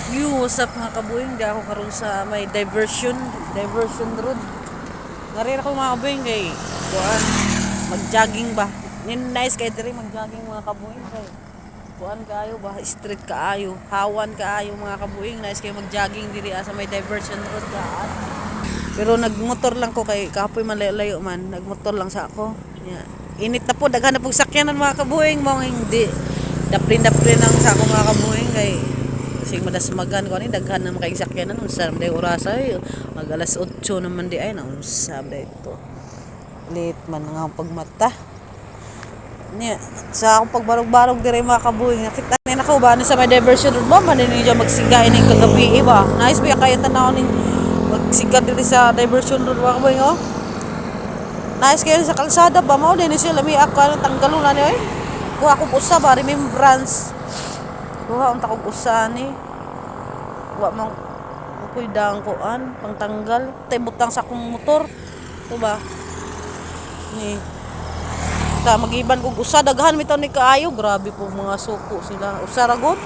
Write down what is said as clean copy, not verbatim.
Yo, what's up mga kabuing? Di ako karon sa may diversion road. Narira ko mga kabuing kay kuan mag-jogging ba. Nice kay diri mag-jogging mga kabuing kay kuan kaayo ba street kaayo, hawan kaayo mga kabuing. Nice kay mag-jogging diri sa may diversion road daan. Pero nagmotor lang ko kay kapoy man layo man, nagmotor lang sa ako. Yeah. Init na po daghan na pong sakyanan mga kabuing mo hindi daplin lang sa ako mga kabuing kay sing madasmagan ko ani daghan na kay sakyanan unsa day oras ay mag alas 8 naman di ay na unsa day ito late man nga pagmata niya sa akong pagbarog-barog dire mga kabuing nakita ni nako ba ni sa may diversion road mo man ni dyan magsiga ini kagabi ba nice ba kaya tanaw ni magsiga diri sa diversion road mga kabuing oh nice kayo sa kalsada ba mao din siya lami ako tanggalon na ni oy kuha ko usa ba remembrance kuha unta kog usa ni wa man koy dang kuan pangtanggal tay butang sa akong motor to ba ni ta magiban kog usa daghan bitaw ni kaayo grabe po mga suko sila usa ra gud